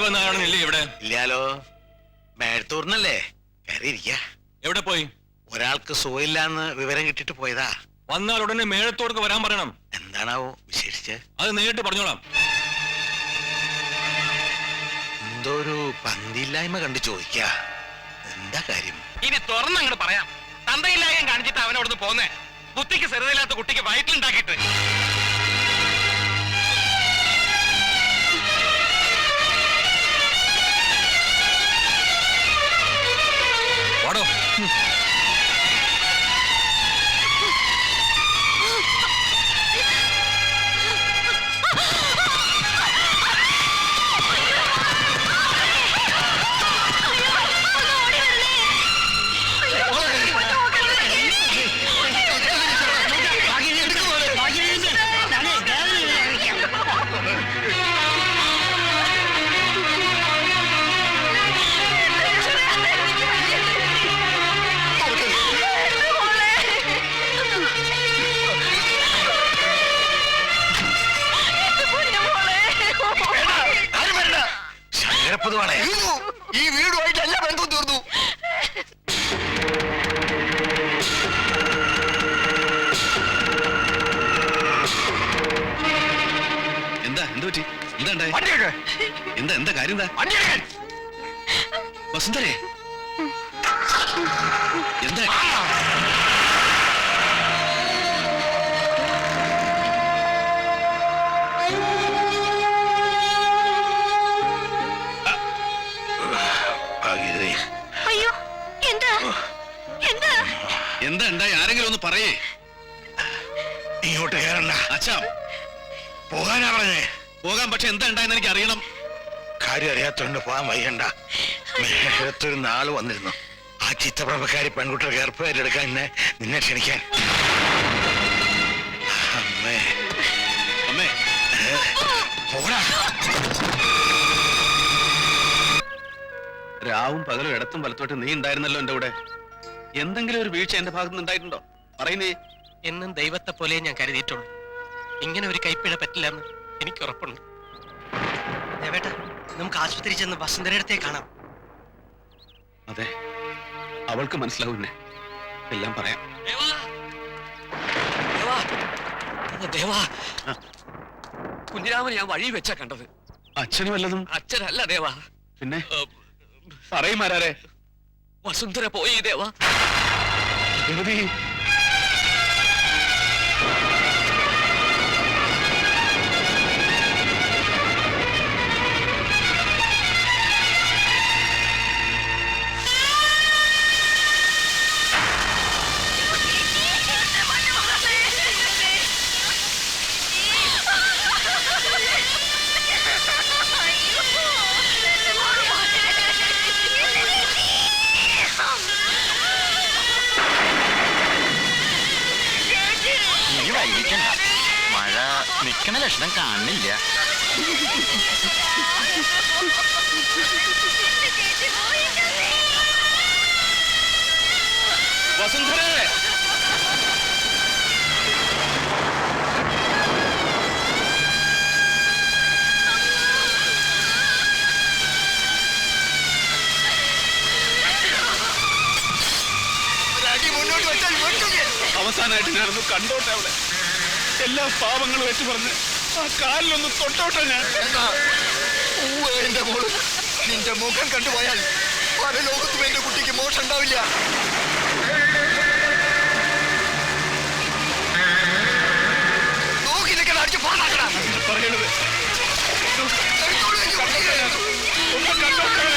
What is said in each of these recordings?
വന്ന കാണുന്നില്ലേ ഇവിടെ? ഇല്ലാലോ. മേഴത്തൂർന്നല്ലേ കയറിയിരിക്ക. എവിടെ പോയി? ഒരാൾക്ക് സുഖമില്ലാന്ന് വിവരം കിട്ടിട്ട് പോയതാ. വന്നാൽ ഉടനെ മേഴത്തോടക്ക് വരാൻ പറയണം. എന്താണാവോ വിശേഷിച്ച്? അത് നേരിട്ട് പറഞ്ഞോളാം. എന്തോ ഒരു പന്തിയില്ലായ്മ കണ്ട് ചോദിക്ക. എന്താ കാര്യം? ഇനി തുറന്നങ്ങോട്ട് പറയാം. തന്തയില്ലായ്മ കാണിച്ചിട്ട് അവനോടൊന്ന് പോന്നേ. ബുദ്ധിക്ക് സ്ഥിരതയില്ലാത്ത കുട്ടിക്ക് വയറ്റിലുണ്ടാക്കിയിട്ട്. വാടോ. ഈ വീടുമായിട്ട് എല്ലാ ബന്ധവും തീർന്നു. എന്താ പറ്റി? എന്താ കാര്യം? വസുന്ധരേ, എന്താ? എന്താ ഉണ്ടായി? ആരെങ്കിലും ഒന്ന് പറയേ. ഇങ്ങോട്ട് കയറണ്ട. അച്ഛാ, പോകാനാ പറഞ്ഞേ. പോകാൻ. പക്ഷെ എന്താ ഉണ്ടായെന്ന് എനിക്ക് അറിയണം. കാര്യം അറിയാത്തോണ്ട് പോകാൻ വയ്യണ്ട. മേഘത്തൊരു നാള് വന്നിരുന്നു. ആ ചിത്രപ്രഭക്കാരി പെൺകുട്ടികൾ ഏർപ്പാടെടുക്കാൻ നിന്നെ ക്ഷണിക്കാൻ. അമ്മേ അമ്മേ, പോടാ. രാവും പകലും ഇടത്തും വലത്തോട്ട് നീ ഉണ്ടായിരുന്നല്ലോ എന്റെ കൂടെ. എന്തെങ്കിലും ഒരു വീഴ്ച എന്റെ ഭാഗത്ത് ഉണ്ടായിട്ടുണ്ടോ? പറയുന്നേ. എന്നും ദൈവത്തെ പോലെ ഞാൻ കരുതിയിട്ടുള്ളൂ. ഇങ്ങനെ ഒരു കൈപ്പിഴ പറ്റില്ലെന്ന് എനിക്ക് ഉറപ്പുണ്ട്. ദേവേട്ടാ, നമുക്ക് ആശുപത്രി ചെന്ന് വസുന്ധരയുടെ കാണാം. അതെ, അവൾക്ക് മനസ്സിലാവുന്നേ. എല്ലാം പറയാം. കുഞ്ഞിരാമൻ ഞാൻ വഴി വെച്ചാ കണ്ടത്. അച്ഛനും വല്ലതും? അച്ഛനല്ല ദേവാ. പിന്നെ പറയുമാരാരെ? വസുന്ധര പോയി ദേവാ. മഴ നിക്കണ ലക്ഷണം കാണുന്നില്ല. വസുന്ധരേ, അവസാനമായിട്ട് ഞാനൊന്ന് കണ്ടോട്ടെ അവളെ. എല്ലാ പാവങ്ങളും വെച്ച് പറഞ്ഞ് ആ കാലിലൊന്ന് തൊട്ടോട്ടെ ഞാൻ. എന്റെ മോള് നിന്റെ മുഖം കണ്ടുപോയാൽ പല ലോകത്തും എന്റെ കുട്ടിക്ക് മോശം ഉണ്ടാവില്ല. നോക്കി നിൽക്കാൻ അടിച്ച് പാടാക്കണം. പറയണത് ഒന്ന് കണ്ടോട്ടെ.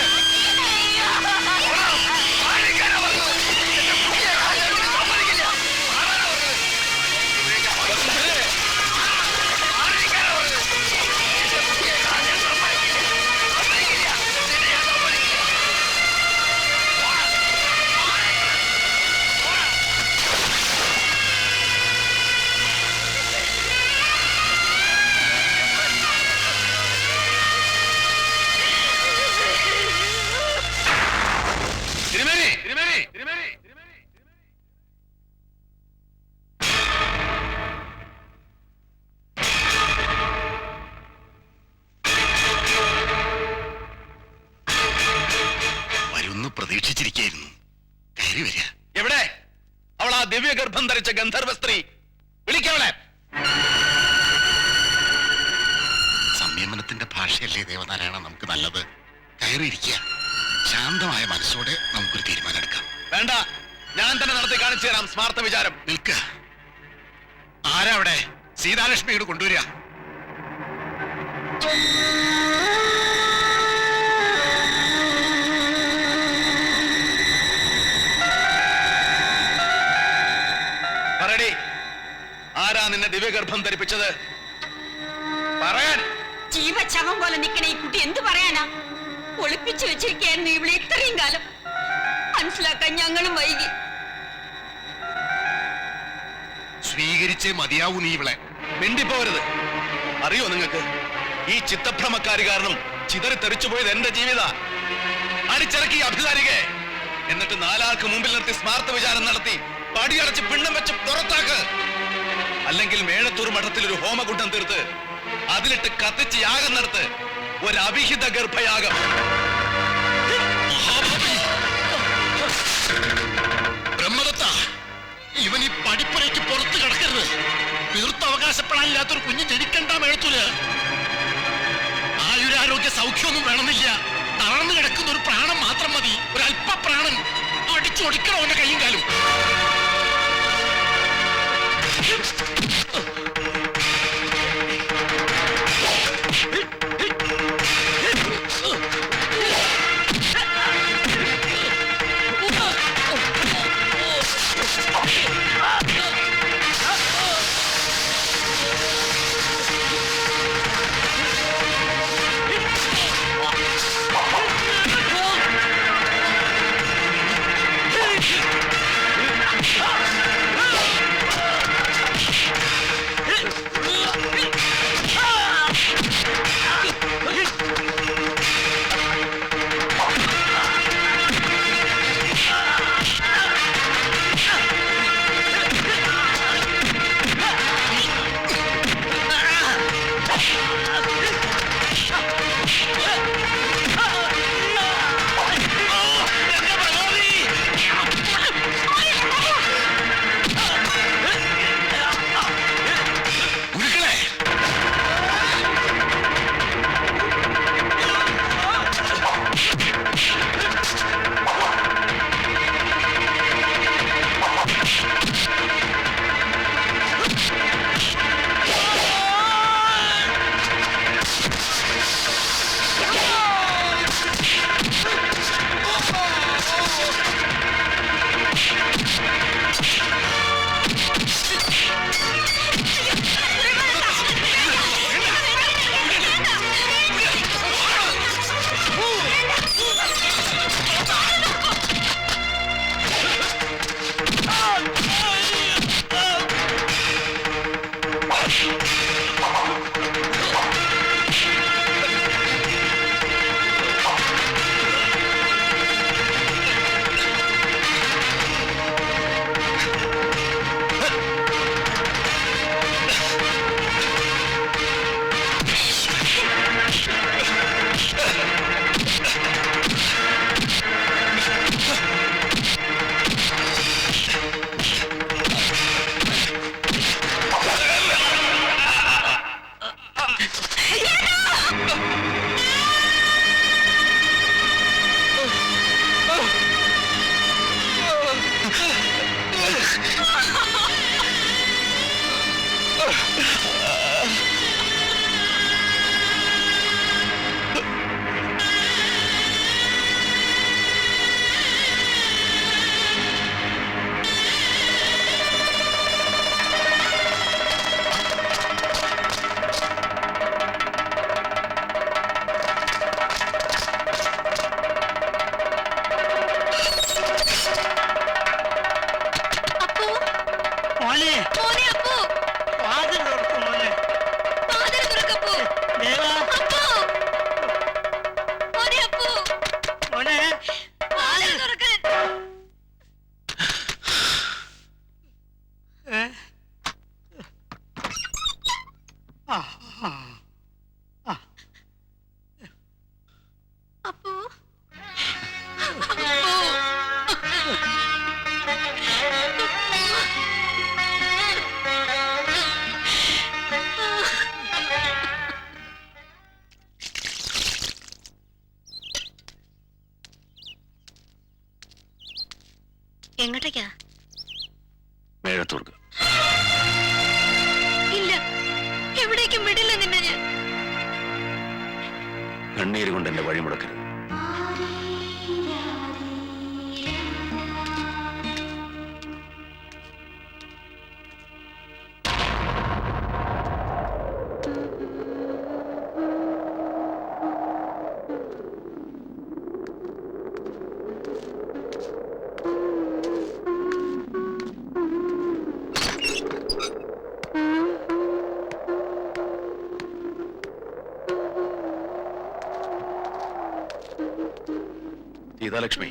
പ്രതീക്ഷിച്ചിരിക്കുന്നു. കയറി വരിക. എവിടെ അവൾ? ആ ദിവ്യഗർഭം ധരിച്ച ഗന്ധർവ സ്ത്രീ. വിളിക്കവളെ. സംയമനത്തിന്റെ ഭാഷയല്ലേ ദേവനാരായണ നമുക്ക് നല്ലത്. കയറിയിരിക്കുക. ശാന്തമായ മനസ്സോടെ നമുക്കൊരു തീരുമാനം എടുക്കാം. വേണ്ട, ഞാൻ തന്നെ നടത്തി കാണിച്ചു തരാം സ്മാർത്ഥ വിചാരം. നിൽക്ക. ആരാ അവിടെ? സീതാലക്ഷ്മിയോട് കൊണ്ടുവരിക. പറയടി, ആരാ നിന്നെ ദിവ്യഗർഭം ധരിപ്പിച്ചത്? പറയാൻ. ജീവശവം പോലെ നിക്കണ ഈ കുട്ടി എന്ത് പറയാനാ? ഒളിപ്പിച്ചു വെച്ചിരിക്കായിരുന്നു ഇവിടെ ഇത്രയും കാലം. മനസ്സിലാക്കാൻ ഞങ്ങളും വൈകി. സ്വീകരിച്ചേ മതിയാവൂ നീ ഇവളെ. മിണ്ടിപ്പോരുത്. അറിയോ നിങ്ങൾക്ക്, ഈ ചിത്തഭ്രമക്കാരി കാരണം ചിതറിത്തെറിച്ചുപോയത് എന്റെ ജീവിത. അടിച്ചിറക്കി അഭിസാരികെ. എന്നിട്ട് നാലാൾക്ക് മുമ്പിൽ നിർത്തി സ്മാർത്ഥ വിചാരം നടത്തി പടിയടച്ച് പിണ്ണം വെച്ച് പുറത്താക്ക്. അല്ലെങ്കിൽ മേഴത്തൂർ മഠത്തിൽ ഒരു ഹോമകുണ്ഡം തീർത്ത് അതിലിട്ട് കത്തിച്ച് യാഗം നടത്ത്. ഒരു അവിഹിത ഗർഭയാഗം. ബ്രഹ്മദത്ത, ഇവൻ ഈ പടിപ്പുരയ്ക്ക് പുറത്ത് കിടക്കരുത്. തീർത്തവകാശപ്പെടാനില്ലാത്തൊരു കുഞ്ഞ് ജനിക്കണ്ട മേഴത്തൂര്. ആയുരാരോഗ്യ സൗഖ്യമൊന്നും വേണമെന്നില്ല. തളർന്നു കിടക്കുന്ന ഒരു പ്രാണം മാത്രം മതി. ഒരു അല്പ പ്രാണൻ അടിച്ചൊടിക്കണോ അവന്റെ കൈയും കാലും. എങ്ങോട്ടേക്കാ? മേഴത്തൂർക്ക്. ഇല്ല, എവിടേക്കും വിടില്ല നിന്നെ ഞാൻ. കണ്ണീര് കൊണ്ട് എന്റെ വഴി മുടക്കരുത്. സീതാലക്ഷ്മി,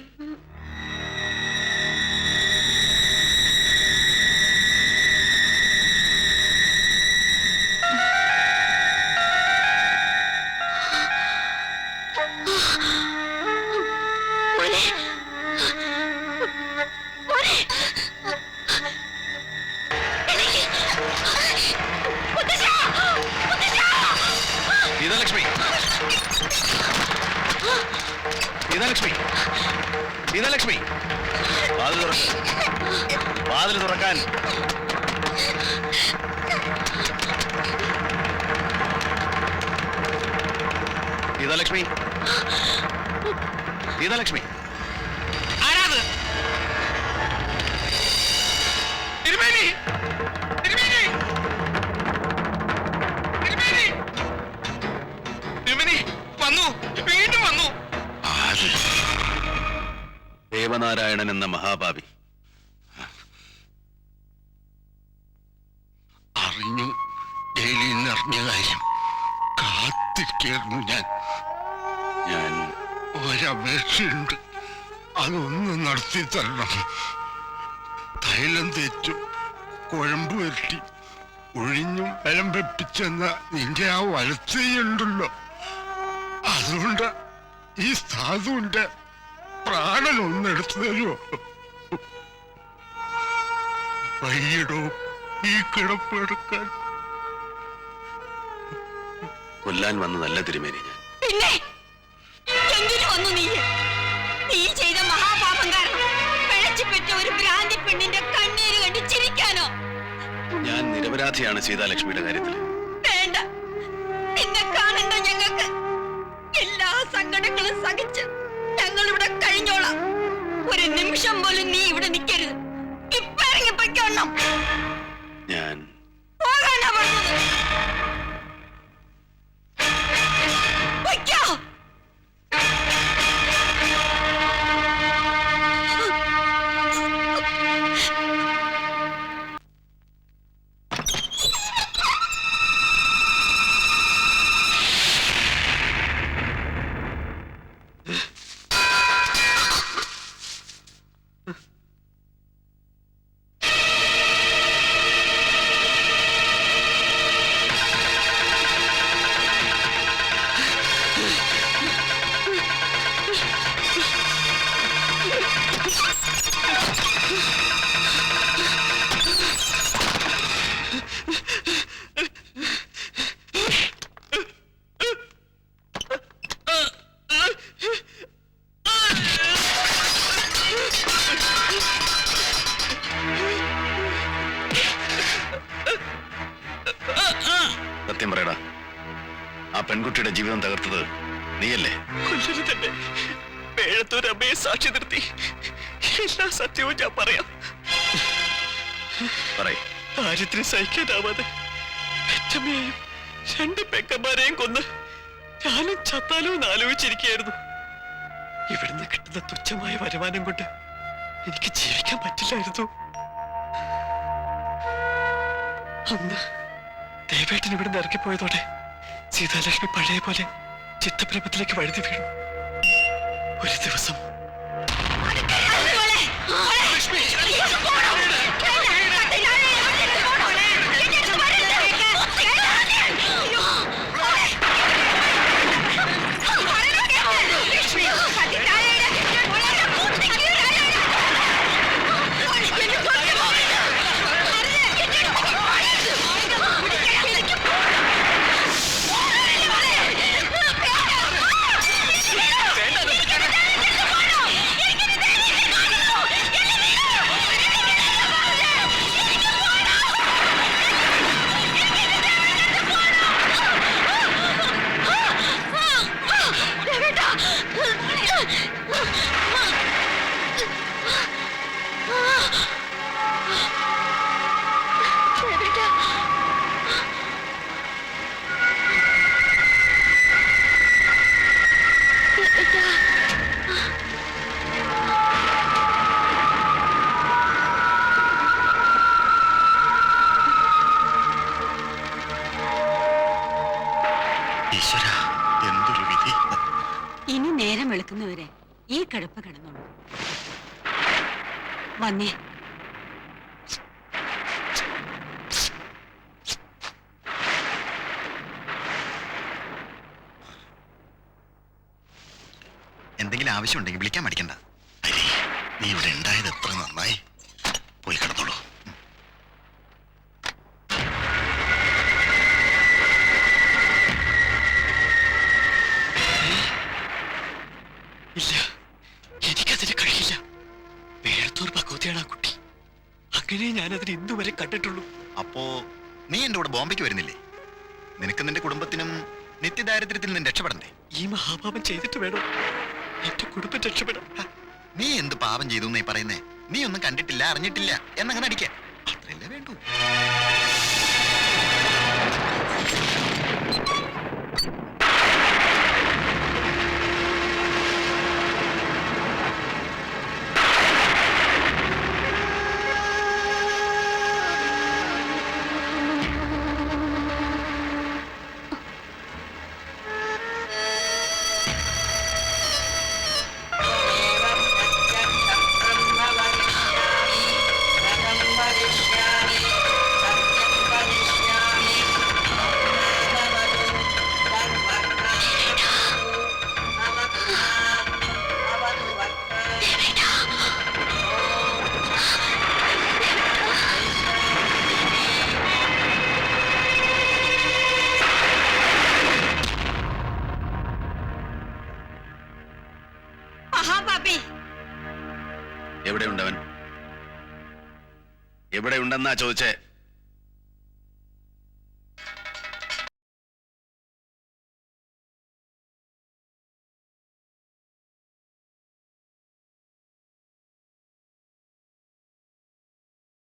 സീതാലക്ഷ്മി, സീതാലക്ഷ്മി, സീതാലക്ഷ്മി, വാതിൽ തുറക്ക്, വാതിൽ തുറക്കാൻ. സീതാലക്ഷ്മി, സീതാലക്ഷ്മി, ആരാത്? തിരുമേനി, തിരുമേനി, തിരുമേനി, തിരുമേനി വന്നു, വീണ്ടും വന്നു. ദേവനാരായണൻ എന്ന മഹാഭാവി അറിഞ്ഞു ജയിലിൽ നിന്ന് അറിഞ്ഞ കാര്യം കാത്തിരിക്കായിരുന്നു ഞാൻ ഒരപേക്ഷയുണ്ട്, അതൊന്ന് നടത്തി തരണം. തൈലം തേച്ചു കുഴമ്പ് വരട്ടി ഒഴിഞ്ഞും ബലം വെപ്പിച്ചെന്ന നിന്റെ ആ വലത്തുണ്ടല്ലോ, അതുകൊണ്ട് ഈ സാധുവിന്റെ പ്രാണൻ ഒന്നെടുത്തു തരുമോ? വയ്യടോ ഈ കിടപ്പെടുക്കാൻ. കൊല്ലാൻ വന്നതല്ല തിരുമേനി ഞാൻ. പിന്നെ എന്തിനു വന്നു നീ? നീ ചെയ്ത മഹാപാപം കാരണം പിഴച്ചുപെറ്റ ഒരു ഭ്രാന്തി പെണ്ണിന്റെ കണ്ണീര് കണ്ട് ചിരിക്കാനോ? ഞാൻ നിരപരാധിയാണ് സീതാലക്ഷ്മിയുടെ കാര്യത്തിൽ. വേണ്ട, നിന്നെ കാണണ്ട ഞങ്ങൾക്ക്. എല്ലാ സങ്കടങ്ങളും സഹിച്ച് ഞങ്ങൾ ഇവിടെ കഴിഞ്ഞോളാം. ഒരു നിമിഷം പോലും നീ ഇവിടെ നിൽക്കരുത്. ഇപ്പൊ ഇറങ്ങി പൊയ്ക്കോണം. ഞാൻ പോകാനാ പറഞ്ഞത്. പൊയ്ക്കോ. സത്യം പറയടാ, ആ പെൺകുട്ടിയുടെ ജീവിതം തകർത്തത് നീയല്ലേ? കൊല്ലരുതന്നെ. മേഴത്തൂർ അമ്മയെ സാക്ഷി നിർത്തി എല്ലാ സത്യവും ഞാൻ പറയാം. പറയ്. ദാരിദ്ര്യം സഹിക്കാനാവാതെ പെറ്റമ്മയെയും 2 പെക്കന്മാരെയും കൊന്ന് ഞാനും ചത്താലോ എന്ന് ആലോചിച്ചിരിക്കുകയായിരുന്നു. ഇവിടുന്ന് കിട്ടുന്ന തുച്ഛമായ വരുമാനം കൊണ്ട് എനിക്ക് ജീവിക്കാൻ പറ്റില്ലായിരുന്നു. അന്ന് ദേവേട്ടൻ ഇവിടുന്ന് ഇറങ്ങിപ്പോയതോടെ സീതാലക്ഷ്മി പഴയ പോലെ ചിത്തപ്രഭത്തിലേക്ക് വഴുതി വീണു. ഒരു ദിവസം ഈശ്വര, എന്തൊരു വിധി. ഇനി നേരം വെളുക്കുന്നവരെ ഈ കിടപ്പ് കിടന്നോളൂ. വന്നേ. എന്തെങ്കിലും ആവശ്യമുണ്ടെങ്കിൽ വിളിക്കാൻ മടിക്കണ്ട. ഹരി, നീ ഇവിടെ ഉണ്ടായത് എത്ര നന്നായി. പോയി കിടന്നോളൂ. ഇല്ല, എനിക്കതിന് കഴിയില്ല. വേഴത്തൂർ ഭഗവതിയാണ് ആ കുട്ടി. അങ്ങനെ ഞാനതിന് ഇന്നുവരെ കണ്ടിട്ടുള്ളൂ. അപ്പോ നീ എന്റെ കൂടെ ബോംബെക്ക് വരുന്നില്ലേ? നിനക്ക് നിന്റെ കുടുംബത്തിനും നിത്യദാരിദ്ര്യത്തിൽ നിന്ന് രക്ഷപ്പെടണ്ടേ? ഈ മഹാപാപം ചെയ്തിട്ട് വേണം എന്റെ കുടുംബം രക്ഷപ്പെടാൻ. നീ എന്ത് പാപം ചെയ്തു നീ പറയുന്നേ? നീ ഒന്നും കണ്ടിട്ടില്ല, അറിഞ്ഞിട്ടില്ല എന്നങ്ങനെ അടിക്കാൻ അത്രയല്ലേ വേണ്ടൂ. എവിടെയുണ്ടവൻ? എവിടെയുണ്ടെന്നാ ചോദിച്ചേ?